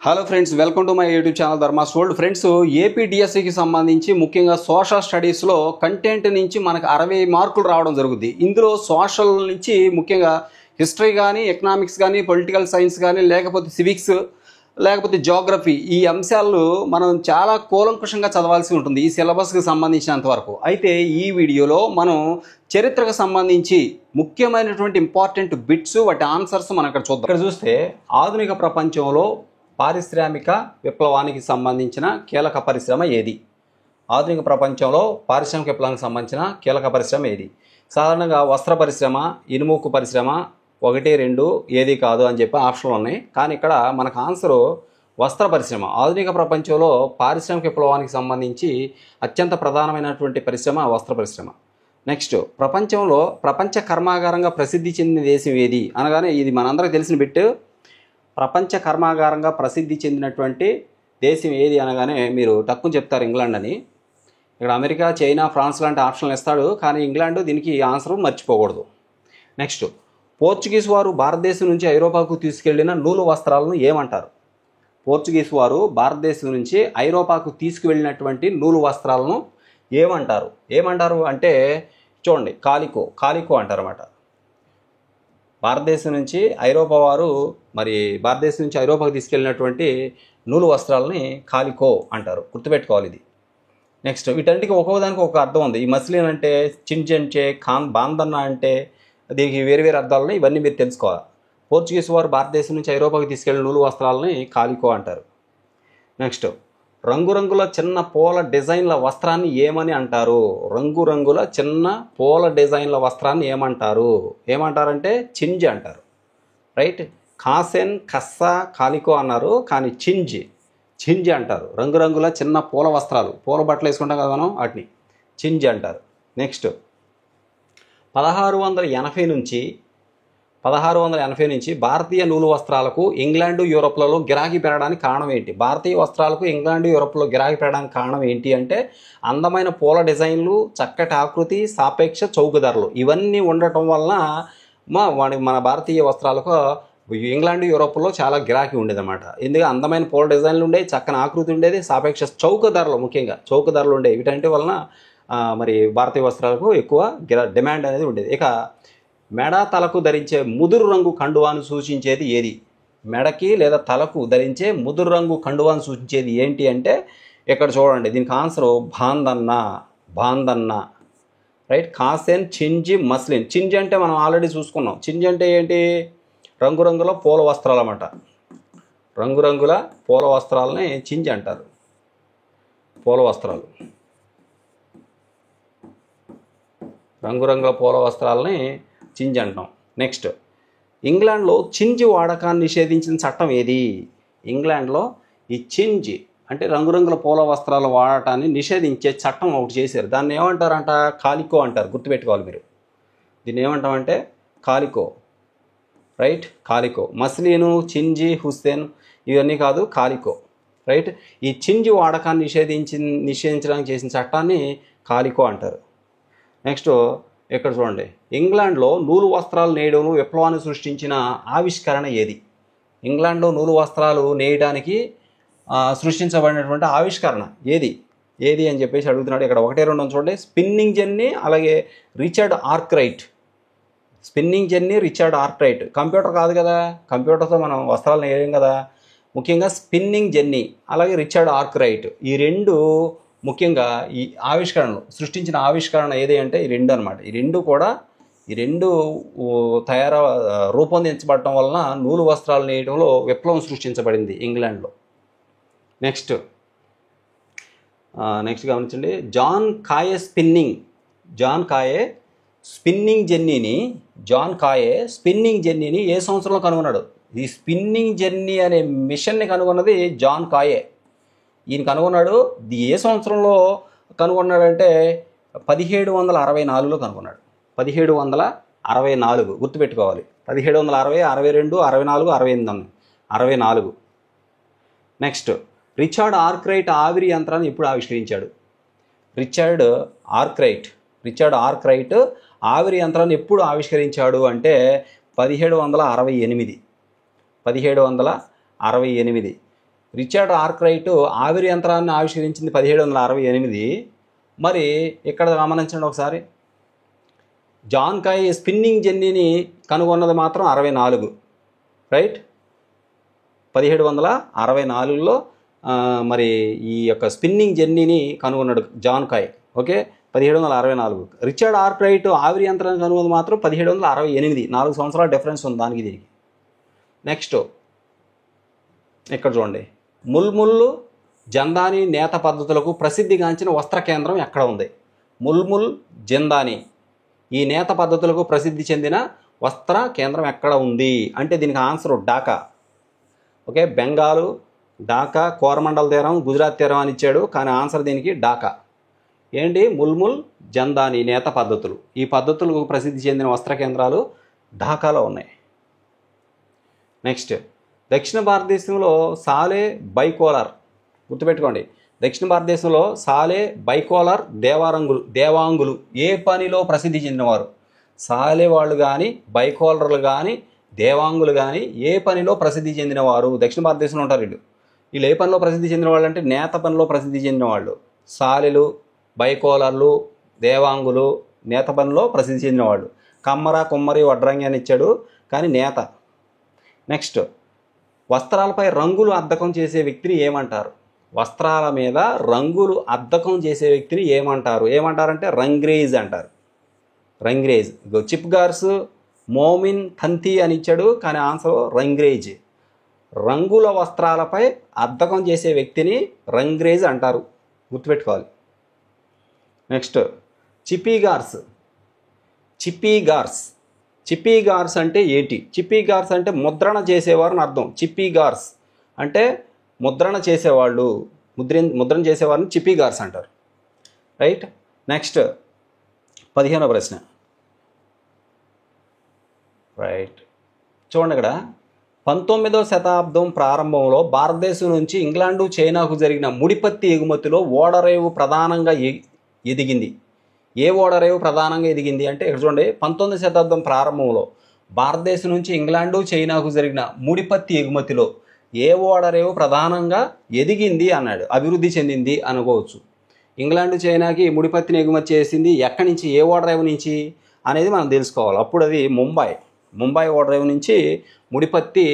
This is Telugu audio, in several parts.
Hello friends, welcome to my YouTube channel Dharma's world. Friends, AP డిఎస్సికి సంబంధించి ముఖ్యంగా సోషల్ స్టడీస్లో కంటెంట్ నుంచి మనకు 60 మార్కులు రావడం జరుగుద్ది. ఇందులో సోషల్ నుంచి ముఖ్యంగా హిస్టరీ కానీ, ఎకనామిక్స్ కానీ, పొలిటికల్ సైన్స్ కానీ, లేకపోతే సివిక్స్, లేకపోతే జియోగ్రఫీ, ఈ అంశాలు మనం చాలా కూలంకషంగా చదవాల్సి ఉంటుంది ఈ సిలబస్కి సంబంధించినంత వరకు. అయితే ఈ వీడియోలో మనం చరిత్రకు సంబంధించి ముఖ్యమైనటువంటి ఇంపార్టెంట్ బిట్స్, వాటి ఆన్సర్స్ మనం ఇక్కడ చూద్దాం. ఇక్కడ చూస్తే ఆధునిక ప్రపంచంలో పారిశ్రామిక విప్లవానికి సంబంధించిన కీలక పరిశ్రమ ఏది? ఆధునిక ప్రపంచంలో పారిశ్రామిక విప్లవానికి సంబంధించిన కీలక పరిశ్రమ ఏది? సాధారణంగా వస్త్ర పరిశ్రమ, ఇనుముకు పరిశ్రమ, 1, 2 ఏది కాదు అని చెప్పి ఆప్షన్లు ఉన్నాయి. కానీ ఇక్కడ మనకు ఆన్సరు వస్త్ర పరిశ్రమ. ఆధునిక ప్రపంచంలో పారిశ్రామిక విప్లవానికి సంబంధించి అత్యంత ప్రధానమైనటువంటి పరిశ్రమ వస్త్ర పరిశ్రమ. నెక్స్ట్, ప్రపంచంలో ప్రపంచ కర్మాగారంగా ప్రసిద్ధి చెందిన దేశం ఏది అనగానే ఇది మనందరికీ తెలిసిన బిట్. ప్రపంచ కర్మాగారంగా ప్రసిద్ధి చెందినటువంటి దేశం ఏది అనగానే మీరు తక్కువ చెప్తారు ఇంగ్లాండ్ అని. ఇక్కడ అమెరికా, చైనా, ఫ్రాన్స్ లాంటి ఆప్షన్లు ఇస్తాడు, కానీ ఇంగ్లాండ్ దీనికి ఆన్సర్ మర్చిపోకూడదు. నెక్స్ట్, పోర్చుగీస్ వారు భారతదేశం నుంచి ఐరోపాకు తీసుకెళ్లిన నూలు వస్త్రాలను ఏమంటారు? పోర్చుగీస్ వారు భారతదేశం నుంచి ఐరోపాకు తీసుకువెళ్ళినటువంటి నూలు వస్త్రాలను ఏమంటారు అంటే చూడండి, కాలికో అంటారు అన్నమాట. భారతదేశం నుంచి ఐరోపాకు తీసుకెళ్ళినటువంటి నూలు వస్త్రాలని కాలికో అంటారు, గుర్తుపెట్టుకోవాలి ఇది. నెక్స్ట్, వీటన్నిటికీ ఒక్కొక్కదానికి ఒక అర్థం ఉంది. ఈ మస్లిన్ అంటే చింజంచే, బాందన్న అంటే దీనికి వేరు వేరు అర్థాలు ఉన్నాయి. ఇవన్నీ మీరు తెలుసుకోవాలి. పోర్చుగీస్ వారు భారతదేశం నుంచి ఐరోపాకు తీసుకెళ్లిన నూలు వస్త్రాలని కాలికో అంటారు. నెక్స్ట్, రంగురంగుల చిన్న పూల డిజైన్ల వస్త్రాన్ని ఏమని అంటారు? రంగురంగుల చిన్న పూల డిజైన్ల వస్త్రాన్ని ఏమంటారంటే చింజ్ అంటారు. రైట్. కాసెన్, కస్సా, కాలికో అన్నారు, కానీ చింజ్ అంటారు. రంగురంగుల చిన్న పూల వస్త్రాలు, పూల బట్టలు వేసుకుంటాం కదా మనం, వాటిని చింజ్ అంటారు. నెక్స్ట్, 1680 నుంచి భారతీయ నూలు వస్త్రాలకు ఇంగ్లాండు, యూరోప్లలో గిరాకీ పెరగడానికి కారణం ఏంటి? భారతీయ వస్త్రాలకు ఇంగ్లాండు, యూరోప్లో గిరాకీ పెరగడానికి కారణం ఏంటి అంటే అందమైన పూల డిజైన్లు, చక్కటి ఆకృతి, సాపేక్ష చౌక ధరలు, ఇవన్నీ ఉండటం వలన మన భారతీయ వస్త్రాలకు ఇంగ్లాండు, యూరోప్లో చాలా గిరాకీ ఉండేదన్నమాట. ఎందుకంటే అందమైన పూల డిజైన్లు ఉండేవి, చక్కని ఆకృతి ఉండేది, సాపేక్ష చౌక ధరలు, ముఖ్యంగా చౌక ధరలు ఉండేవి. వీటంటి వలన మరి భారతీయ వస్త్రాలకు ఎక్కువ డిమాండ్ అనేది ఉండేది. ఇక మెడ, తలకు ధరించే ముదురు రంగు కండువాను సూచించేది ఏది? మెడకి లేదా తలకు ధరించే ముదురు రంగు కండువాను సూచించేది ఏంటి అంటే ఇక్కడ చూడండి, దీనికి ఆన్సర్ బాందన్న. రైట్. కాసెన్, చింజ్, మస్లిన్. చింజ్ అంటే మనం ఆల్రెడీ చూసుకున్నాం. చింజ్ అంటే ఏంటి? రంగురంగుల పూల వస్త్రాలు అన్నమాట. రంగురంగుల పూల వస్త్రాలని చింజ్ అంటారు. రంగురంగుల పూల వస్త్రాలని చింజ్ అంటాం. నెక్స్ట్, ఇంగ్లాండ్లో చింజ్ వాడకాన్ని నిషేధించిన చట్టం ఏది? ఇంగ్లాండ్లో ఈ చింజ్ అంటే రంగురంగుల పూల వస్త్రాల వాడటాన్ని నిషేధించే చట్టం ఒకటి చేశారు. దాన్ని ఏమంటారంట? కాలికో అంటారు, గుర్తుపెట్టుకోవాలి మీరు. దీన్ని ఏమంటామంటే కాలికో. రైట్. కాలికో. మస్లీను, చింజి, హుస్సేన్ ఇవన్నీ కాదు, కాలికో. రైట్. ఈ చింజ్ వాడకాన్ని నిషేధించడానికి చేసిన చట్టాన్ని కాలికో అంటారు. నెక్స్ట్, ఇక్కడ చూడండి, ఇంగ్లాండ్లో నూలు వస్త్రాలు నేయడంలో విప్లవాన్ని సృష్టించిన ఆవిష్కరణ ఏది? ఇంగ్లాండ్లో నూలు వస్త్రాలు నేయడానికి సృష్టించబడినటువంటి ఆవిష్కరణ ఏది అని చెప్పేసి అడుగుతున్నాడు. ఇక్కడ 1, 2 చూడండి. స్పిన్నింగ్ జెన్నీ, అలాగే రిచర్డ్ ఆర్క్రైట్. కంప్యూటర్ కాదు కదా, కంప్యూటర్తో మనం వస్త్రాలు నేయలేం కదా. ముఖ్యంగా స్పిన్నింగ్ జెన్నీ, అలాగే రిచర్డ్ ఆర్క్రైట్, ఈ రెండు ముఖ్యంగా ఈ ఆవిష్కరణలు సృష్టించిన ఆవిష్కరణ ఏది అంటే ఈ రెండు అనమాట. ఈ రెండు రూపొందించబడటం వలన నూలు వస్త్రాలు నేయడంలో విప్లవం సృష్టించబడింది ఇంగ్లాండ్లో. నెక్స్ట్ గమనించండి, జాన్ కాయే స్పిన్నింగ్ జెన్నీని ఏ సంవత్సరంలో కనుగొన్నాడు? ఈ స్పిన్నింగ్ జెన్నీ అనే మిషన్ని కనుగొన్నది జాన్ కాయే. ఈయన కనుగొన్నాడు. ఏ సంవత్సరంలో కనుగొన్నాడంటే 1764లో కనుగొన్నాడు. 1764, గుర్తుపెట్టుకోవాలి. 1760, 62, 64, 68, 64. నెక్స్ట్, రిచర్డ్ ఆర్క్రైట్ ఆవిరి యంత్రాన్ని ఎప్పుడు ఆవిష్కరించాడు? రిచర్డ్ ఆర్క్రైట్ ఆవిరి యంత్రాన్ని ఎప్పుడు ఆవిష్కరించాడు అంటే 1768. రిచర్డ్ ఆర్క్రైట్ ఆవిరి యంత్రాన్ని ఆవిష్కరించింది 1768. మరి ఇక్కడ గమనించండి ఒకసారి, జాన్ కాయ్ స్పిన్నింగ్ జెన్నీని కనుగొన్నది మాత్రం 64, రైట్. 1764లో మరి ఈ యొక్క స్పిన్నింగ్ జెన్నీని కనుగొన్నాడు జాన్ కాయ్. ఓకే, 1764. రిచర్డ్ ఆర్క్రైట్ ఆవిరి యంత్రాన్ని కనుగొన్నది మాత్రం 1768. 4 సంవత్సరాల డిఫరెన్స్ ఉంది దానికి దీనికి. నెక్స్ట్ ఇక్కడ చూడండి, ముల్ముల్ జందాని నేత పద్ధతులకు ప్రసిద్ధిగాంచిన వస్త్ర కేంద్రం ఎక్కడ ఉంది? ముల్ముల్ జందాని ఈ నేత పద్ధతులకు ప్రసిద్ధి చెందిన వస్త్ర కేంద్రం ఎక్కడ ఉంది అంటే దీనికి ఆన్సర్ ఢాకా. ఓకే, బెంగాలు, ఢాకా, కోరమండల్ తీరం, గుజరాత్ తీరం అని ఇచ్చాడు, కానీ ఆన్సర్ దీనికి ఢాకా. ఏంటి? ముల్ముల్ జందాని నేత పద్ధతులు. ఈ పద్ధతులకు ప్రసిద్ధి చెందిన వస్త్ర కేంద్రాలు ఢాకాలో ఉన్నాయి. నెక్స్ట్, దక్షిణ భారతదేశంలో సాలే బైకోలర్, గుర్తుపెట్టుకోండి, దక్షిణ భారతదేశంలో సాలే బైకోలర్ దేవాంగులు ఏ పనిలో ప్రసిద్ధి చెందినవారు? సాలే వాళ్ళు కానీ, బైకోలర్లు కానీ, దేవాంగులు కానీ ఏ పనిలో ప్రసిద్ధి చెందినవారు? దక్షిణ భారతదేశంలో ఉంటారు వీళ్ళు. వీళ్ళు ఏ పనిలో ప్రసిద్ధి చెందిన వాళ్ళు అంటే నేత పనిలో ప్రసిద్ధి చెందిన వాళ్ళు. సాలెలు, బైకోలర్లు, దేవాంగులు నేత పనిలో ప్రసిద్ధి చెందిన వాళ్ళు. కమ్మర, కుమ్మరి, వడ్రంగి అని ఇచ్చాడు, కానీ నేత. నెక్స్ట్, వస్త్రాలపై రంగులు అద్దకం చేసే వ్యక్తిని ఏమంటారు? వస్త్రాల మీద రంగులు అద్దకం చేసే వ్యక్తిని ఏమంటారు? ఏమంటారంటే రంగ్రేజ్ అంటారు. రంగ్రేజ్. చిప్ గార్స్, మోమిన్ తంతి అని ఇచ్చాడు, కానీ ఆన్సర్ రంగ్రేజ్. రంగుల వస్త్రాలపై అద్దకం చేసే వ్యక్తిని రంగ్రేజ్ అంటారు, గుర్తుపెట్టుకోవాలి. నెక్స్ట్, చిప్పీగార్స్. చిప్పీగార్స్ చిప్పీగార్స్ అంటే ఏంటి? చిప్పీగార్స్ అంటే ముద్రణ చేసేవారు అని అర్థం. చిప్పీగార్స్ అంటే ముద్రణ చేసేవాళ్ళు, ముద్రణ చేసేవారిని చిప్పీగార్స్ అంటారు, రైట్. నెక్స్ట్ 15వ ప్రశ్న, రైట్. చూడండి ఇక్కడ, 19వ శతాబ్దం ప్రారంభంలో భారతదేశం నుంచి ఇంగ్లాండు, చైనాకు జరిగిన ముడిపత్తి ఎగుమతిలో ఓడరేవు ప్రధానంగా ఎదిగింది. ఏ ఓడరేవు ప్రధానంగా ఎదిగింది అంటే ఇక్కడ చూడండి, 19వ శతాబ్దం ప్రారంభంలో భారతదేశం నుంచి ఇంగ్లాండు, చైనాకు జరిగిన ముడిపత్తి ఎగుమతిలో ఏ ఓడరేవు ప్రధానంగా ఎదిగింది అన్నాడు, అభివృద్ధి చెందింది అనుకోవచ్చు. ఇంగ్లాండు, చైనాకి ముడిపత్తిని ఎగుమతి చేసింది ఎక్కడి నుంచి, ఏ ఓడరేవు నుంచి అనేది మనం తెలుసుకోవాలి. అప్పుడు అది ముంబై ఓడరేవు నుంచి ముడిపత్తి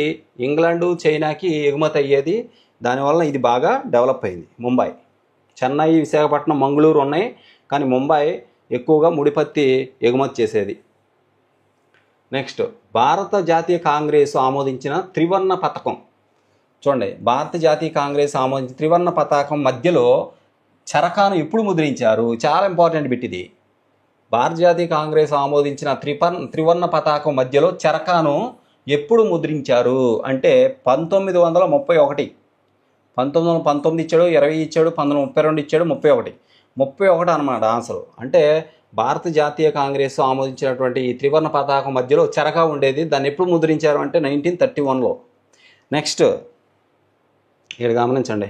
ఇంగ్లాండు, చైనాకి ఎగుమతి అయ్యేది. దానివల్ల ఇది బాగా డెవలప్ అయింది. ముంబై, చెన్నై, విశాఖపట్నం, మంగళూరు ఉన్నాయి, కానీ ముంబై ఎక్కువగా ముడిపత్తి ఎగుమతి చేసేది. నెక్స్ట్, భారత జాతీయ కాంగ్రెస్ ఆమోదించిన త్రివర్ణ పతాకం. చూడండి, భారత జాతీయ కాంగ్రెస్ ఆమోదించిన త్రివర్ణ పతాకం మధ్యలో చరకాను ఎప్పుడు ముద్రించారు? చాలా ఇంపార్టెంట్ బిట్ ఇది. భారత జాతీయ కాంగ్రెస్ ఆమోదించిన త్రివర్ణ పతాకం మధ్యలో చరకాను ఎప్పుడు ముద్రించారు అంటే 1931. 1919 ఇచ్చాడు, 20 ఇచ్చాడు, 1932 ఇచ్చాడు, 31 అనమాట ఆన్సర్. అంటే భారత జాతీయ కాంగ్రెస్ ఆమోదించినటువంటి ఈ త్రివర్ణ పతాకం మధ్యలో చరకా ఉండేది. దాన్ని ఎప్పుడు ముద్రించారు అంటే 1931లో. నెక్స్ట్ ఇక్కడ గమనించండి,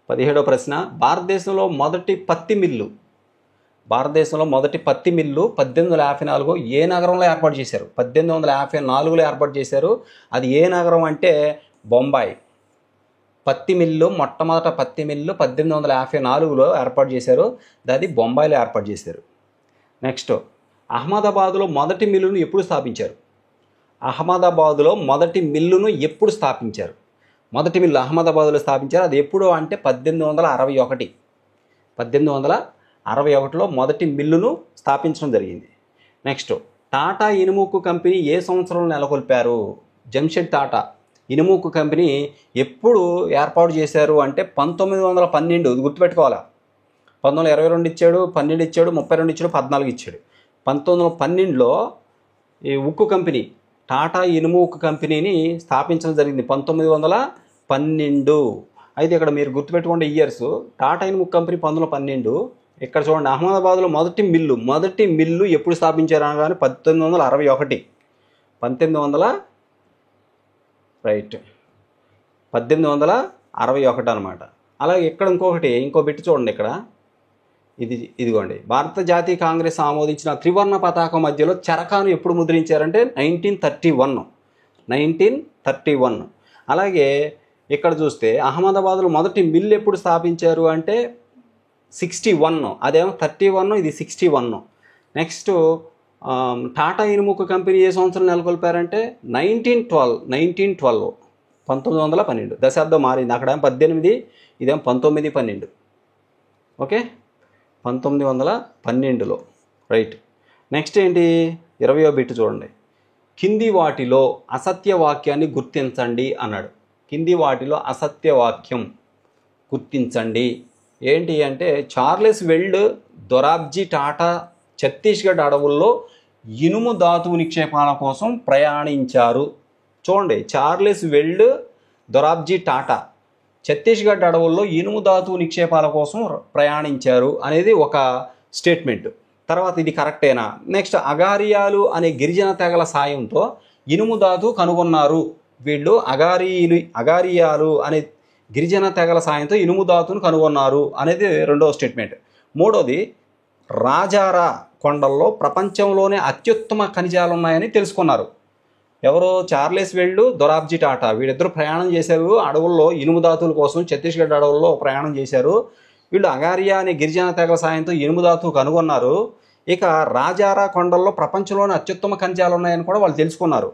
17వ ప్రశ్న, భారతదేశంలో మొదటి పత్తి మిల్లు 1854 ఏ నగరంలో ఏర్పాటు చేశారు? 1854లో ఏర్పాటు చేశారు. అది ఏ నగరం అంటే బొంబాయి. మొట్టమొదట పత్తి మిల్లు 1854లో ఏర్పాటు చేశారు. అది బొంబాయిలో ఏర్పాటు చేశారు. నెక్స్ట్, అహ్మదాబాద్లో మొదటి మిల్లును ఎప్పుడు స్థాపించారు? మొదటి మిల్లు అహ్మదాబాద్లో స్థాపించారు. అది ఎప్పుడు అంటే 1861. 1861లో మొదటి మిల్లును స్థాపించడం జరిగింది. నెక్స్ట్, టాటా ఇనుముక్కు కంపెనీ ఏ సంవత్సరంలో నెలకొల్పారు? జంషెడ్ టాటా ఇనుముక్కు కంపెనీ ఎప్పుడు ఏర్పాటు చేశారు అంటే 1912. గుర్తుపెట్టుకోవాలా, 1922 ఇచ్చాడు, 12 ఇచ్చాడు, 32 ఇచ్చాడు, 14 ఇచ్చాడు. 1912లో ఈ ఉక్కు కంపెనీ, టాటా ఇనుము ఉక్కు కంపెనీని స్థాపించడం జరిగింది 1912. అయితే ఇక్కడ మీరు గుర్తుపెట్టుకోండి ఇయర్స్. టాటా ఇనుము ఉక్కు కంపెనీ 1912. ఇక్కడ చూడండి, అహ్మదాబాద్లో మొదటి మిల్లు ఎప్పుడు స్థాపించారు అనగానే 1861. 1861 అనమాట. అలాగే ఇక్కడ ఇంకో బిట్ చూడండి, ఇక్కడ ఇదిగోండి, భారత జాతీయ కాంగ్రెస్ ఆమోదించిన త్రివర్ణ పతాకం మధ్యలో చరకాను ఎప్పుడు ముద్రించారంటే 1931. అలాగే ఇక్కడ చూస్తే అహ్మదాబాద్లో మొదటి మిల్ ఎప్పుడు స్థాపించారు అంటే 61, అదేమో 31, ఇది 61. నెక్స్ట్ టాటా ఇనుముకు కంపెనీ ఏ సంవత్సరం నెలకొల్పారంటే 1912, 1912. దశాబ్దం మారింది, అక్కడ 18, ఇదేమో 19, 12. ఓకే, 1912లో. రైట్. నెక్స్ట్ ఏంటి, 20వ బిట్ చూడండి. కింది వాటిలో అసత్య వాక్యాన్ని గుర్తించండి అన్నాడు. కింది వాటిలో అసత్య వాక్యం గుర్తించండి ఏంటి అంటే, చార్లెస్ వెల్డ్ దొరాబ్జీ టాటా ఛత్తీస్గఢ్ అడవుల్లో ఇనుము ధాతువు నిక్షేపాల కోసం ప్రయాణించారు. చూడండి, చార్లెస్ వెల్డ్ దొరాబ్జీ టాటా ఛత్తీస్గఢ్ అడవుల్లో ఇనుము ధాతువు నిక్షేపాల కోసం ప్రయాణించారు అనేది ఒక స్టేట్మెంట్. తర్వాత ఇది కరెక్టేనా? నెక్స్ట్, అగారియాలు అనే గిరిజన తెగల సాయంతో ఇనుము ధాతువు కనుగొన్నారు. వీళ్ళు అగారియాలు అనే గిరిజన తెగల సాయంతో ఇనుము ధాతువును కనుగొన్నారు అనేది రెండవ స్టేట్మెంట్. మూడోది, రాజారా కొండల్లో ప్రపంచంలోనే అత్యుత్తమ ఖనిజాలు ఉన్నాయని తెలుసుకున్నారు. ఎవరో చార్లెస్ వెల్డ్, దొరాబ్జీ టాటా వీళ్ళిద్దరూ ప్రయాణం చేశారు అడవుల్లో ఇనుము ధాతువుల కోసం. ఛత్తీస్గఢ్ అడవుల్లో ప్రయాణం చేశారు. వీళ్ళు అగారియా అనే గిరిజన తెగల సాయంతో ఇనుము ధాతువు కనుగొన్నారు. ఇక రాజారా కొండల్లో ప్రపంచంలోనే అత్యుత్తమ ఖనిజాలు ఉన్నాయని కూడా వాళ్ళు తెలుసుకున్నారు.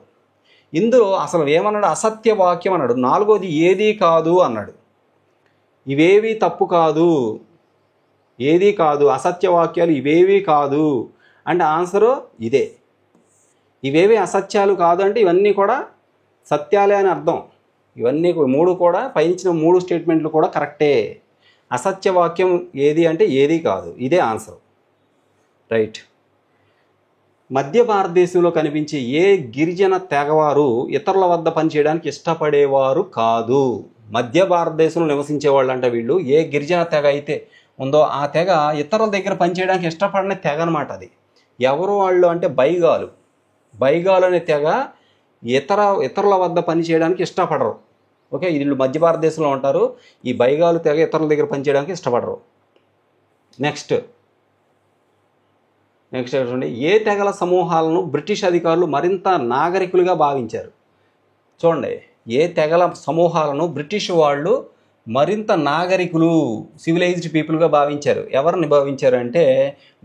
ఇందులో అసలు ఏమన్నాడు, అసత్య వాక్యం అన్నాడు. నాలుగోది, ఏదీ కాదు అన్నాడు. ఇవేవి తప్పు కాదు, ఏదీ కాదు, అసత్య వాక్యాలు ఇవేవి కాదు అంటే ఆన్సరు ఇదే. ఇవేవి అసత్యాలు కాదు అంటే ఇవన్నీ కూడా సత్యాలే అని అర్థం. ఇవన్నీ మూడు కూడా, పైన 3 స్టేట్మెంట్లు కూడా కరెక్టే. అసత్య వాక్యం ఏది అంటే ఏదీ కాదు, ఇదే ఆన్సర్. రైట్. మధ్య భారతదేశంలో కనిపించే ఏ గిరిజన తెగవారు ఇతరుల వద్ద పనిచేయడానికి ఇష్టపడేవారు కాదు. మధ్య భారతదేశంలో నివసించే వాళ్ళు అంటే వీళ్ళు ఏ గిరిజన తెగ అయితే ఉందో ఆ తెగ ఇతరుల దగ్గర పనిచేయడానికి ఇష్టపడని తెగ అనమాట. అది ఎవరు వాళ్ళు అంటే బైగాలు. బైగాలు అనే తెగ ఇతరుల వద్ద పనిచేయడానికి ఇష్టపడరు. ఓకే, వీళ్ళు మధ్య భారతదేశంలో ఉంటారు. ఈ బైగాలు తెగ ఇతరుల దగ్గర పనిచేయడానికి ఇష్టపడరు. నెక్స్ట్ చూడండి, ఏ తెగల సమూహాలను బ్రిటిష్ అధికారులు మరింత నాగరికులుగా భావించారు? చూడండి, ఏ తెగల సమూహాలను బ్రిటిష్ వాళ్ళు మరింత నాగరికులు, సివిలైజ్డ్ పీపుల్గా భావించారు. ఎవరిని భావించారు అంటే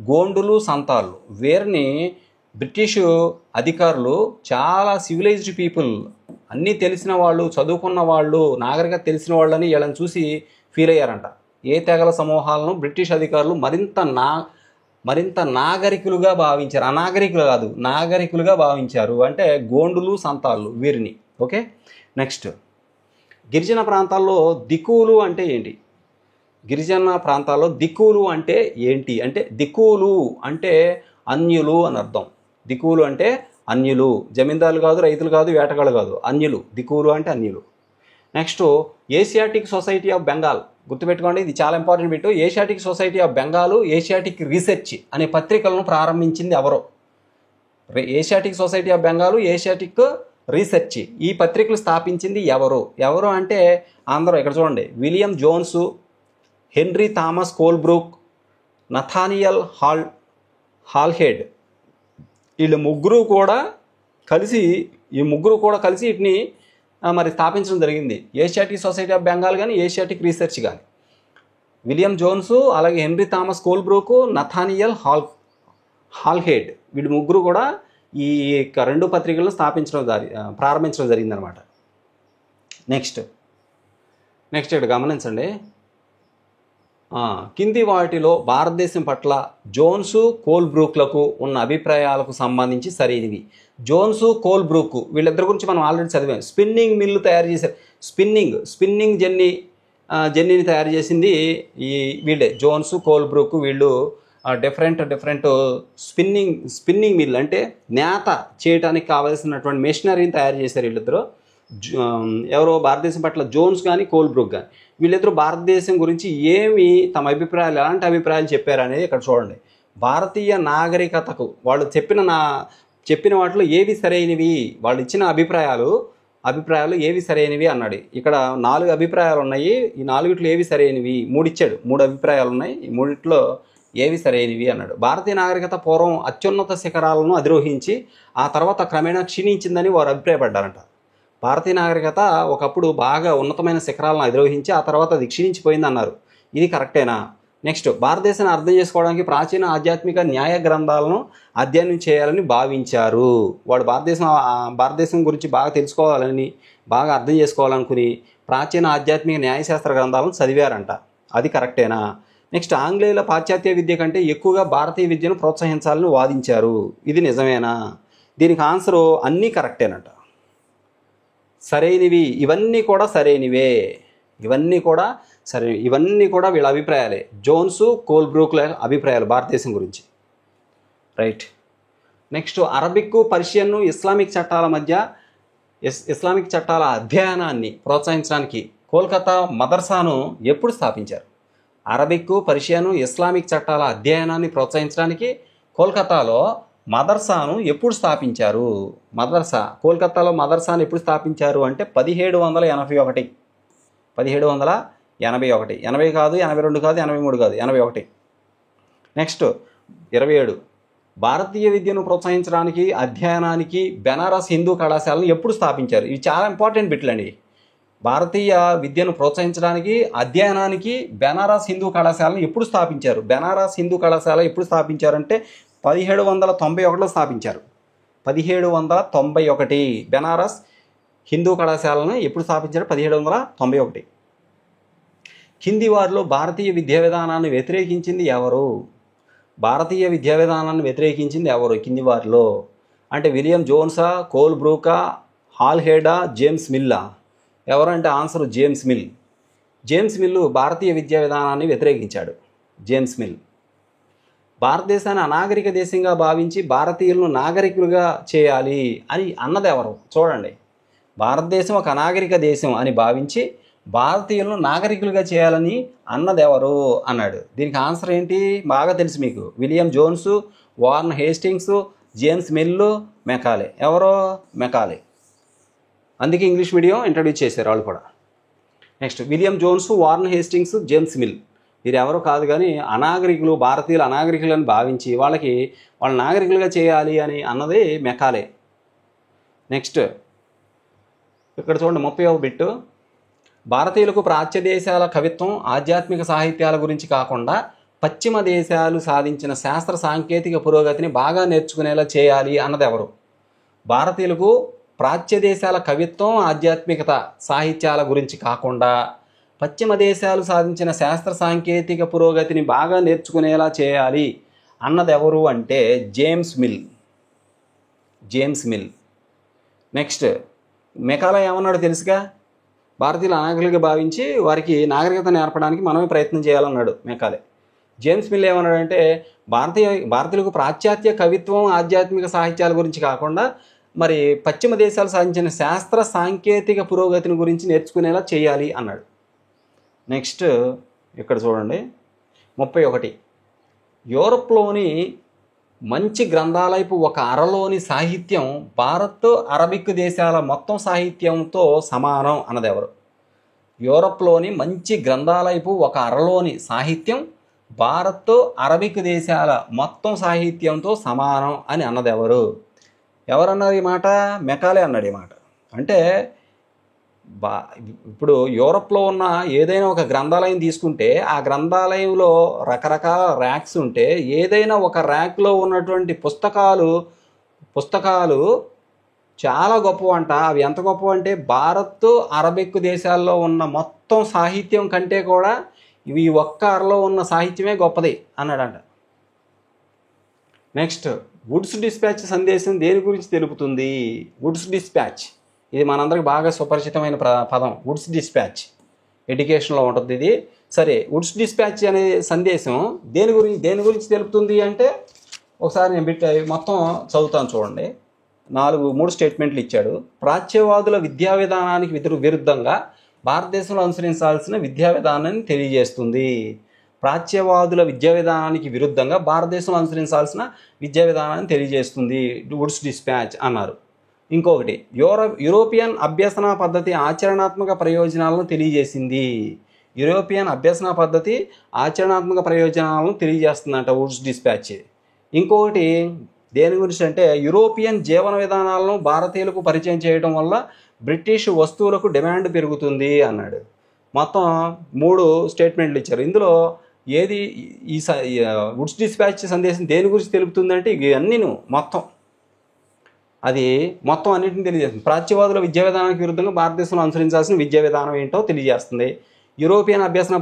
గోండులు, సంతాళ్ళు. వీరిని బ్రిటిష్ అధికారులు చాలా సివిలైజ్డ్ పీపుల్, అన్నీ తెలిసిన వాళ్ళు, చదువుకున్న వాళ్ళు, నాగరికత తెలిసిన వాళ్ళని వీళ్ళని చూసి ఫీల్ అయ్యారంట. ఏ తెగల సమూహాలను బ్రిటిష్ అధికారులు మరింత నాగరికులుగా భావించారు. అనాగరికులు కాదు, నాగరికులుగా భావించారు అంటే గోండులు, సంతాళ్ళు వీరిని. ఓకే, నెక్స్ట్, గిరిజన ప్రాంతాల్లో దిక్కులు అంటే ఏంటి? గిరిజన ప్రాంతాల్లో దిక్కులు అంటే ఏంటి అంటే, దిక్కులు అంటే అన్యులు అని అర్థం. దిక్కులు అంటే అన్యులు, జమీందారులు కాదు, రైతులు కాదు, వేటగాళ్ళు కాదు, అన్యులు. దిక్కులు అంటే అన్యులు. Next, Asiatic Society of Bengal. గుర్తుపెట్టుకోండి, ఇది చాలా important bit. Asiatic Society of Bengal, Asiatic research అనే పత్రికలను ప్రారంభించింది ఎవరో? Asiatic Society of Bengal, Asiatic research ఈ పత్రికలు స్థాపించింది ఎవరు అంటే అందరూ ఇక్కడ చూడండి, William Jones, Henry Thomas Colebrooke, Nathaniel Halhed. వీళ్ళు ముగ్గురు కూడా కలిసి వీటిని మరి స్థాపించడం జరిగింది. ఏషియాటిక్ సొసైటీ ఆఫ్ బెంగాల్ కానీ, ఏషియాటిక్ రీసెర్చ్ కానీ. విలియం జోన్స్, అలాగే henry Thomas Colebrooke, Nathaniel Halhed వీళ్ళు ముగ్గురు కూడా ఈ 2 పత్రికలను ప్రారంభించడం జరిగిందనమాట. నెక్స్ట్ ఇక్కడ గమనించండి, కింది వాటిలో భారతదేశం పట్ల జోన్స్, కోల్బ్రూక్లకు ఉన్న అభిప్రాయాలకు సంబంధించి సరైనవి. జోన్స్, కోల్బ్రూక్ వీళ్ళిద్దరి గురించి మనం ఆల్రెడీ చదివాం. స్పిన్నింగ్ మిల్లు తయారు చేశారు. స్పిన్నింగ్ జెన్నీని తయారు చేసింది వీళ్ళే, జోన్స్, కోల్బ్రూక్. వీళ్ళు డిఫరెంట్ స్పిన్నింగ్ మిల్ అంటే నేత చేయడానికి కావాల్సినటువంటి మెషినరీని తయారు చేశారు వీళ్ళిద్దరూ. ఎవరో భారతదేశం పట్ల జోన్స్ కానీ, కోల్బ్రూక్ కానీ. వీళ్ళిద్దరూ భారతదేశం గురించి తమ అభిప్రాయాలు, ఎలాంటి అభిప్రాయాలు చెప్పారు అనేది ఇక్కడ చూడండి. భారతీయ నాగరికతకు వాళ్ళు చెప్పిన వాటిలో ఏవి సరైనవి, వాళ్ళు ఇచ్చిన అభిప్రాయాలు ఏవి సరైనవి అన్నాడు. ఇక్కడ 4 అభిప్రాయాలు ఉన్నాయి. ఈ 4 ఏవి సరైనవి? 3 ఇచ్చాడు. 3 అభిప్రాయాలు ఉన్నాయి. ఈ 3 ఏవి సరైనవి అన్నాడు. భారతీయ నాగరికత పూర్వం అత్యున్నత శిఖరాలను అధిరోహించి ఆ తర్వాత క్రమేణా క్షీణించిందని వారు అభిప్రాయపడ్డారంట. భారతీయ నాగరికత ఒకప్పుడు బాగా ఉన్నతమైన శిఖరాలను అధిరోహించి ఆ తర్వాత అది క్షీణించిపోయింది అన్నారు. ఇది కరెక్టేనా? నెక్స్ట్, భారతదేశాన్ని అర్థం చేసుకోవడానికి ప్రాచీన ఆధ్యాత్మిక న్యాయ గ్రంథాలను అధ్యయనం చేయాలని భావించారు. వాడు భారతదేశం గురించి బాగా తెలుసుకోవాలని, బాగా అర్థం చేసుకోవాలనుకుని ప్రాచీన ఆధ్యాత్మిక న్యాయశాస్త్ర గ్రంథాలను చదివారంట. అది కరెక్టేనా? నెక్స్ట్, ఆంగ్లేయుల పాశ్చాత్య విద్య కంటే ఎక్కువగా భారతీయ విద్యను ప్రోత్సహించాలని వాదించారు. ఇది నిజమేనా? దీనికి ఆన్సరు అన్నీ కరెక్టేనట. సరైనవి ఇవన్నీ కూడా సరైనవే. ఇవన్నీ కూడా వీళ్ళ అభిప్రాయాలే. జోన్స్, కోల్బ్రూక్ల అభిప్రాయాలు భారతదేశం గురించి. Right. Next, Arabic, Persian, Islamic చట్టాల మధ్య ఇస్లామిక్ చట్టాల అధ్యయనాన్ని ప్రోత్సహించడానికి కోల్కతా మదర్సాను ఎప్పుడు స్థాపించారు? అరబిక్, పర్షియన్, ఇస్లామిక్ చట్టాల అధ్యయనాన్ని ప్రోత్సహించడానికి కోల్కతాలో మదర్సాను ఎప్పుడు స్థాపించారు? కోల్కతాలో మదర్సాను ఎప్పుడు స్థాపించారు అంటే 1781. 1781. 80 కాదు, 82 కాదు, 83 కాదు, 81. నెక్స్ట్ 27. భారతీయ విద్యను ప్రోత్సహించడానికి అధ్యయనానికి బెనారస్ హిందూ కళాశాలను ఎప్పుడు స్థాపించారు? ఇవి చాలా ఇంపార్టెంట్ బిట్లండి. భారతీయ విద్యను ప్రోత్సహించడానికి అధ్యయనానికి బెనారస్ హిందూ కళాశాలను ఎప్పుడు స్థాపించారు? బెనారస్ హిందూ కళాశాల ఎప్పుడు స్థాపించారంటే 1791లో స్థాపించారు. 1791 బెనారస్ హిందూ కళాశాలను ఎప్పుడు స్థాపించారు? 1791. కింది వారిలో భారతీయ విద్యా విధానాన్ని వ్యతిరేకించింది ఎవరు? కింది వారిలో అంటే విలియం జోన్సా, కోల్బ్రూకా, హాల్హెడా, జేమ్స్ మిల్లా? ఎవరంటే answer James Mill. James Mill భారతీయ విద్యా విధానాన్ని వ్యతిరేకించాడు. James mill. భారతదేశాన్ని అనాగరిక దేశంగా భావించి భారతీయులను నాగరికులుగా చేయాలి అని అన్నది ఎవరు? చూడండి, భారతదేశం ఒక అనాగరిక దేశం అని భావించి భారతీయులను నాగరికులుగా చేయాలని అన్నదెవరు అన్నాడు. దీనికి ఆన్సర్ ఏంటి? బాగా తెలుసు మీకు. William Jones, Warren Hastings, James Mill, Macaulay. ఎవరో మెకాలే. అందుకే ఇంగ్లీష్ మీడియం ఇంట్రడ్యూస్ చేశారు వాళ్ళు కూడా. Next, William Jones, Warren Hastings, James Mill వీరు ఎవరో కాదు కానీ అనాగరికులు, భారతీయులు అనాగరికులని భావించి వాళ్ళ నాగరికులుగా చేయాలి అని అన్నది మెకాలే. నెక్స్ట్ ఇక్కడ చూడండి 30వ బిట్టు. భారతీయులకు ప్రాచ్య దేశాల కవిత్వం, ఆధ్యాత్మిక సాహిత్యాల గురించి కాకుండా పశ్చిమ దేశాలు సాధించిన శాస్త్ర సాంకేతిక పురోగతిని బాగా నేర్చుకునేలా చేయాలి అన్నది ఎవరు? భారతీయులకు ప్రాచ్య దేశాల కవిత్వం, ఆధ్యాత్మికత సాహిత్యాల గురించి కాకుండా పశ్చిమ దేశాలు సాధించిన శాస్త్ర సాంకేతిక పురోగతిని బాగా నేర్చుకునేలా చేయాలి అన్నది ఎవరు అంటే జేమ్స్ మిల్. నెక్స్ట్, మెకాలే ఏమన్నాడు తెలుసుగా? భారతీయులు అనాగరికులుగా భావించి వారికి నాగరికత నేర్పడానికి మనమే ప్రయత్నం చేయాలన్నాడు మెకాలే. జేమ్స్ మిల్ ఏమన్నాడంటే భారతీయులకు పాశ్చాత్య కవిత్వం, ఆధ్యాత్మిక సాహిత్యాల గురించి కాకుండా మరి పశ్చిమ దేశాలు సాధించిన శాస్త్ర సాంకేతిక పురోగతిని గురించి నేర్చుకునేలా చేయాలి అన్నాడు. నెక్స్ట్ ఇక్కడ చూడండి 31. యూరప్లోని మంచి గ్రంథాలైపు ఒక అరలోని సాహిత్యం భారత్, అరబిక్ దేశాల మొత్తం సాహిత్యంతో సమానం అన్నది ఎవరు? యూరప్లోని మంచి గ్రంథాలైపు ఒక అరలోని సాహిత్యం భారత్, అరబిక్ దేశాల మొత్తం సాహిత్యంతో సమానం అని అన్నది ఎవరు? ఎవరన్నారు ఈ మాట? మెకాలే అన్నాడు ఈ మాట. అంటే ఇప్పుడు యూరప్లో ఉన్న ఏదైనా ఒక గ్రంథాలయం తీసుకుంటే ఆ గ్రంథాలయంలో రకరకాల ర్యాక్స్ ఉంటే ఏదైనా ఒక ర్యాక్లో ఉన్నటువంటి పుస్తకాలు చాలా గొప్పవంట. అవి ఎంత గొప్పవంటే భారత్, అరబిక్ దేశాల్లో ఉన్న మొత్తం సాహిత్యం కంటే కూడా ఇవి ఒక్క అరలో ఉన్న సాహిత్యమే గొప్పది అన్నాడంట. నెక్స్ట్, వుడ్స్ డిస్పాచ్ సందేశం దేని గురించి తెలుపుతుంది? వుడ్స్ డిస్పాచ్ ఇది మనందరికి బాగా సుపరిచితమైన పదం. వుడ్స్ డిస్పాచ్ ఎడ్యుకేషన్లో ఉంటుంది ఇది. సరే, వుడ్స్ డిస్పాచ్ అనే సందేశం దేని గురించి తెలుపుతుంది అంటే ఒకసారి నేను మొత్తం చదువుతాను చూడండి. 3 స్టేట్మెంట్లు ఇచ్చాడు. ప్రాచ్యవాదుల విద్యా విధానానికి విరుద్ధంగా భారతదేశంలో అనుసరించాల్సిన విద్యా విధానాన్ని తెలియజేస్తుంది. ప్రాచ్యవాదుల విద్యా విధానానికి విరుద్ధంగా భారతదేశంలో అనుసరించాల్సిన విద్యా విధానాన్ని తెలియజేస్తుంది వుడ్స్ డిస్పాచ్ అన్నారు. ఇంకొకటి, యూరోపియన్ అభ్యసన పద్ధతి ఆచరణాత్మక ప్రయోజనాలను తెలియజేసింది. యూరోపియన్ అభ్యసన పద్ధతి ఆచరణాత్మక ప్రయోజనాలను తెలియజేస్తుందంట వుడ్స్ డిస్పాచ్. ఇంకొకటి, దేని గురించి అంటే యూరోపియన్ జీవన విధానాలను భారతీయులకు పరిచయం చేయడం వల్ల బ్రిటిష్ వస్తువులకు డిమాండ్ పెరుగుతుంది అన్నాడు. మొత్తం 3 స్టేట్మెంట్లు ఇచ్చారు. ఇందులో ఏది ఈ వుడ్స్ డిస్పాచ్ సందేశం దేని గురించి తెలుపుతుందంటే ఇవన్నీను మొత్తం అన్నింటిని తెలియజేస్తుంది. ప్రాచ్యవాదుల విద్యా విధానానికి విరుద్ధంగా భారతదేశంలో అనుసరించాల్సిన విద్యా విధానం ఏంటో తెలియజేస్తుంది. యూరోపియన్ అభ్యసన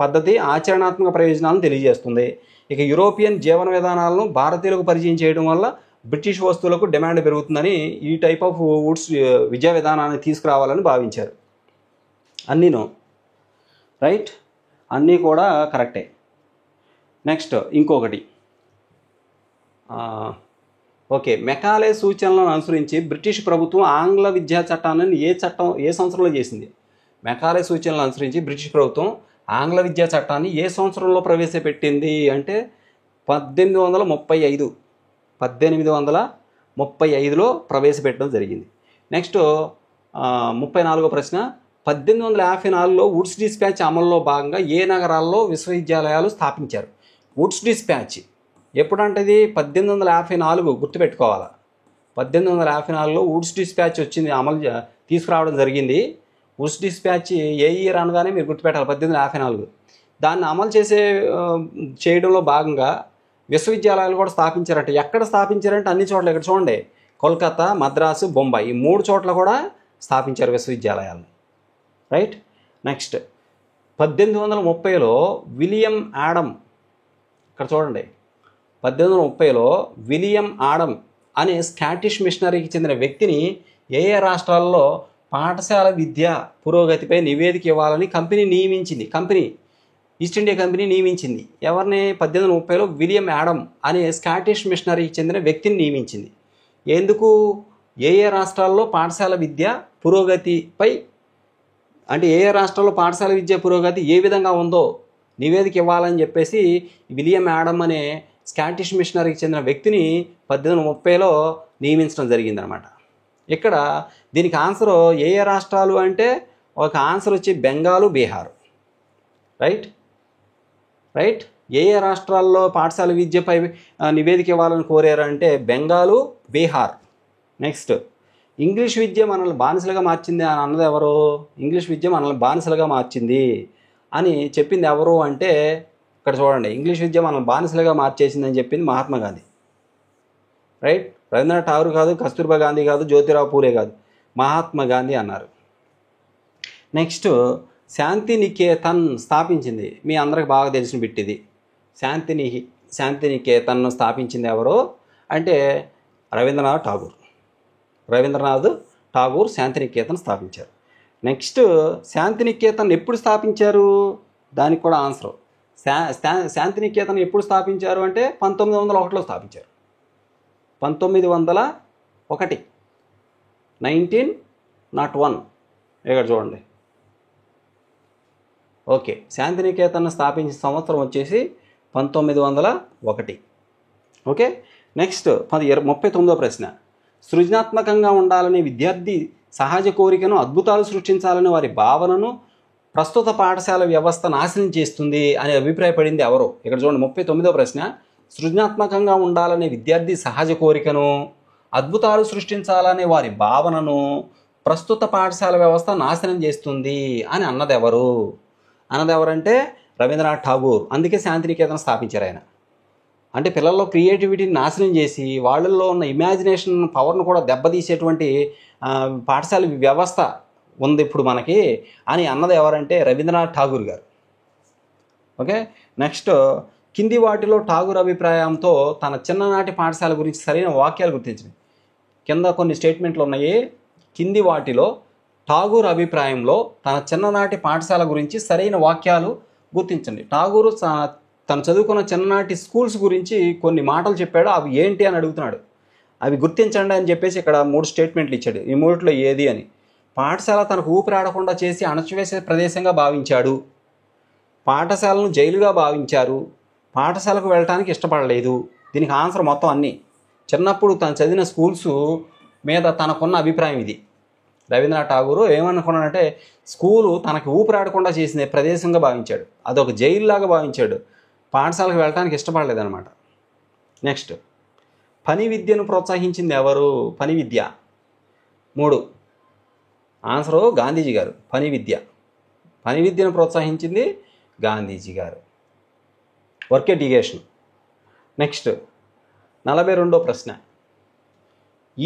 పద్ధతి ఆచరణాత్మక ప్రయోజనాలను తెలియజేస్తుంది. ఇక యూరోపియన్ జీవన విధానాలను భారతీయులకు పరిచయం చేయడం వల్ల బ్రిటిష్ వస్తువులకు డిమాండ్ పెరుగుతుందని ఈ టైప్ ఆఫ్ వుడ్స్ విద్యా విధానాన్ని తీసుకురావాలని భావించారు. అన్నీను రైట్, అన్నీ కూడా కరెక్టే. నెక్స్ట్ ఇంకొకటి, ఓకే, మెకాలే సూచనలను అనుసరించి బ్రిటిష్ ప్రభుత్వం ఆంగ్ల విద్యా చట్టాన్ని ఏ సంవత్సరంలో చేసింది? మెకాలే సూచనలను అనుసరించి బ్రిటిష్ ప్రభుత్వం ఆంగ్ల విద్యా చట్టాన్ని ఏ సంవత్సరంలో ప్రవేశపెట్టింది అంటే 1835లో ప్రవేశపెట్టడం జరిగింది. నెక్స్ట్ 34వ ప్రశ్న, 1854లో వుడ్స్ డిస్పాచ్ అమల్లో భాగంగా ఏ నగరాల్లో విశ్వవిద్యాలయాలు స్థాపించారు? వుడ్స్ డిస్పాచ్ ఎప్పుడంటే 1854, గుర్తుపెట్టుకోవాలా. 1854లో వుడ్స్ డిస్పాచ్ వచ్చింది, తీసుకురావడం జరిగింది. వుడ్స్ డిస్పాచ్ ఏ ఇయర్ అనగానే మీరు గుర్తుపెట్టాలి, 1854. దాన్ని అమలు చేయడంలో భాగంగా విశ్వవిద్యాలయాలు కూడా స్థాపించారంట. ఎక్కడ స్థాపించారంటే అన్ని చోట్ల. ఇక్కడ చూడండి, కోల్కతా, మద్రాసు, బొంబాయి, ఈ 3 చోట్ల కూడా స్థాపించారు విశ్వవిద్యాలయాలు. రైట్. నెక్స్ట్ 1830లో విలియం ఆడమ్, ఇక్కడ చూడండి, 1830లో విలియం ఆడమ్ అనే స్కాటిష్ మిషనరీకి చెందిన వ్యక్తిని ఏ రాష్ట్రాల్లో పాఠశాల విద్య పురోగతిపై నివేదిక ఇవ్వాలని ఈస్ట్ ఇండియా కంపెనీ నియమించింది. ఎవరిని? 1830లో విలియం ఆడమ్ అనే స్కాటిష్ మిషనరీకి చెందిన వ్యక్తిని నియమించింది. ఎందుకు? ఏ రాష్ట్రాల్లో పాఠశాల విద్య పురోగతిపై, అంటే ఏ రాష్ట్రాల్లో పాఠశాల విద్య పురోగతి ఏ విధంగా ఉందో నివేదిక ఇవ్వాలని చెప్పేసి విలియం ఆడమ్ అనే స్కాటిష్ మిషనరీకి చెందిన వ్యక్తిని 1830లో నియమించడం జరిగిందనమాట. ఇక్కడ దీనికి ఆన్సర్ ఏ రాష్ట్రాలు అంటే ఒక ఆన్సర్ వచ్చి బెంగాలు, బీహార్. రైట్. ఏ రాష్ట్రాల్లో పాఠశాల విద్యపై నివేదిక ఇవ్వాలని కోరారంటే బెంగాలు, బీహార్. నెక్స్ట్, ఇంగ్లీష్ విద్య మనల్ని బానిసలుగా మార్చింది అని అన్నది ఎవరు? ఇంగ్లీష్ విద్య మనల్ని బానిసలుగా మార్చింది అని చెప్పింది ఎవరు అంటే ఇక్కడ చూడండి, ఇంగ్లీష్ విద్య మనల్ని బానిసలుగా మార్చేసిందని చెప్పింది మహాత్మా గాంధీ. రైట్. రవీంద్రనాథ్ ఠాగూర్ కాదు, కస్తూర్బా గాంధీ కాదు, జ్యోతిరావు పూలే కాదు, మహాత్మా గాంధీ అన్నారు. నెక్స్ట్, శాంతి నికేతన్ స్థాపించింది, మీ అందరికి బాగా తెలిసిన బిట్ ఇది. శాంతి నికేతన్ను స్థాపించింది ఎవరు అంటే రవీంద్రనాథ్ ఠాగూర్ శాంతి నికేతన్ స్థాపించారు. నెక్స్ట్, శాంతి నికేతన్ ఎప్పుడు స్థాపించారు? దానికి కూడా ఆన్సర్ శాంతి నికేతన్ ఎప్పుడు స్థాపించారు అంటే 1901లో స్థాపించారు. 1901, 1901. ఇక్కడ చూడండి. ఓకే, శాంతినికేతన్ స్థాపించిన సంవత్సరం వచ్చేసి 1901. ఓకే. నెక్స్ట్ 39వ ప్రశ్న, సృజనాత్మకంగా ఉండాలనే విద్యార్థి సహజ కోరికను అద్భుతాలు సృష్టించాలనే వారి భావనను ప్రస్తుత పాఠశాల వ్యవస్థ నాశనం చేస్తుంది అని అభిప్రాయపడింది ఎవరు? ఇక్కడ చూడండి, 39వ ప్రశ్న, సృజనాత్మకంగా ఉండాలనే విద్యార్థి సహజ కోరికను అద్భుతాలు సృష్టించాలనే వారి భావనను ప్రస్తుత పాఠశాల వ్యవస్థ నాశనం చేస్తుంది అని అన్నదెవరంటే రవీంద్రనాథ్ ఠాగూర్. అందుకే శాంతినికేతన్ స్థాపించారు ఆయన. అంటే పిల్లల్లో క్రియేటివిటీని నాశనం చేసి వాళ్ళల్లో ఉన్న ఇమాజినేషన్ పవర్ను కూడా దెబ్బతీసేటువంటి పాఠశాల వ్యవస్థ ఉంది ఇప్పుడు మనకి అని అన్నది ఎవరంటే రవీంద్రనాథ్ ఠాగూర్ గారు. ఓకే. నెక్స్ట్, కింది వాటిలో ఠాగూర్ అభిప్రాయంతో తన చిన్ననాటి పాఠశాల గురించి సరైన వాక్యాలు గుర్తించండి. కింద కొన్ని స్టేట్మెంట్లు ఉన్నాయి. కింది వాటిలో ఠాగూర్ అభిప్రాయంలో తన చిన్ననాటి పాఠశాల గురించి సరైన వాక్యాలు గుర్తించండి. ఠాగూర్ తను చదువుకున్న చిన్ననాటి స్కూల్స్ గురించి కొన్ని మాటలు చెప్పాడు, అవి ఏంటి అని అడుగుతున్నాడు. అవి గుర్తించండి అని చెప్పేసి ఇక్కడ 3 స్టేట్మెంట్లు ఇచ్చాడు. ఈ 3లో ఏది అని. పాఠశాల తనకు ఊపిరాడకుండా చేసి అణచివేసే ప్రదేశంగా భావించాడు, పాఠశాలను జైలుగా భావించారు, పాఠశాలకు వెళ్ళటానికి ఇష్టపడలేదు. దీనికి ఆన్సర్ మొత్తం అన్నీ. చిన్నప్పుడు తను చదివిన స్కూల్స్ మీద తనకున్న అభిప్రాయం ఇది. రవీంద్రనాథ్ ఠాగూర్ ఏమనుకున్నాడంటే స్కూలు తనకి ఊపిరాడకుండా చేసిన ప్రదేశంగా భావించాడు, అదొక జైలులాగా భావించాడు, పాఠశాలకు వెళ్ళటానికి ఇష్టపడలేదన్నమాట. నెక్స్ట్, పని విద్యను ప్రోత్సహించింది ఎవరు? పని విద్య. 3 ఆన్సరు గాంధీజీ గారు. పని విద్యను ప్రోత్సహించింది గాంధీజీ గారు. Work education. నెక్స్ట్ 42వ ప్రశ్న.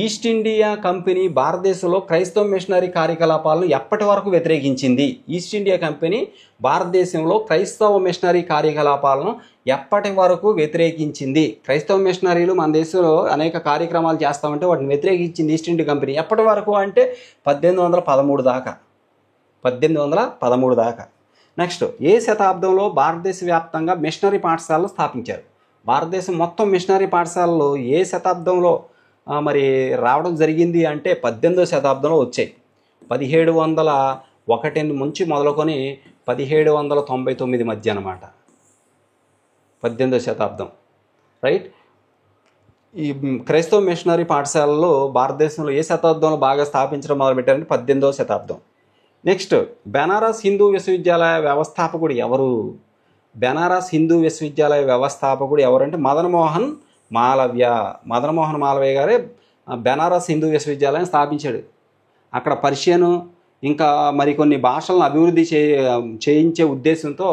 ఈస్ట్ ఇండియా కంపెనీ భారతదేశంలో క్రైస్తవ మిషనరీ కార్యకలాపాలను ఎప్పటి వరకు వ్యతిరేకించింది? ఈస్ట్ ఇండియా కంపెనీ భారతదేశంలో క్రైస్తవ మిషనరీ కార్యకలాపాలను ఎప్పటి వరకు వ్యతిరేకించింది? క్రైస్తవ మిషనరీలు మన దేశంలో అనేక కార్యక్రమాలు చేస్తామంటే వాటిని వ్యతిరేకించింది ఈస్ట్ ఇండియా కంపెనీ. ఎప్పటి వరకు అంటే 1813 దాకా. 1813 దాకా. నెక్స్ట్, ఏ శతాబ్దంలో భారతదేశ వ్యాప్తంగా మిషనరీ పాఠశాలలు స్థాపించారు? భారతదేశం మొత్తం మిషనరీ పాఠశాలలు ఏ శతాబ్దంలో మరి రావడం జరిగింది అంటే 18వ శతాబ్దంలో వచ్చాయి. 1701 నుంచి మొదలుకొని 1799 మధ్య అన్నమాట. 18వ శతాబ్దం, రైట్. ఈ క్రైస్తవ మిషనరీ పాఠశాలలో భారతదేశంలో ఏ శతాబ్దంలో బాగా స్థాపించడం మొదలుపెట్టారంటే 18వ శతాబ్దం. నెక్స్ట్, బెనారస్ హిందూ విశ్వవిద్యాలయ వ్యవస్థాపకుడు ఎవరు? బెనారస్ హిందూ విశ్వవిద్యాలయ వ్యవస్థాపకుడు ఎవరంటే మదన్మోహన్ మాలవ్య గారే బెనారస్ హిందూ విశ్వవిద్యాలయం స్థాపించాడు. అక్కడ పర్షియను ఇంకా మరికొన్ని భాషలను అభివృద్ధి చేయించే ఉద్దేశంతో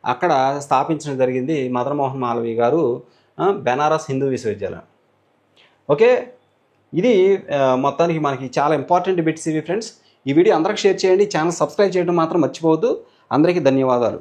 అక్కడ స్థాపించడం జరిగింది మదన్మోహన్ మాలవీయ గారు బెనారస్ హిందూ విశ్వవిద్యాలయం. ఓకే, ఇది మొత్తానికి మనకి చాలా ఇంపార్టెంట్ బిట్స్ ఇవి ఫ్రెండ్స్. ఈ వీడియో అందరికి షేర్ చేయండి. ఛానల్ సబ్స్క్రైబ్ చేయడం మాత్రం మర్చిపోవద్దు. అందరికీ ధన్యవాదాలు.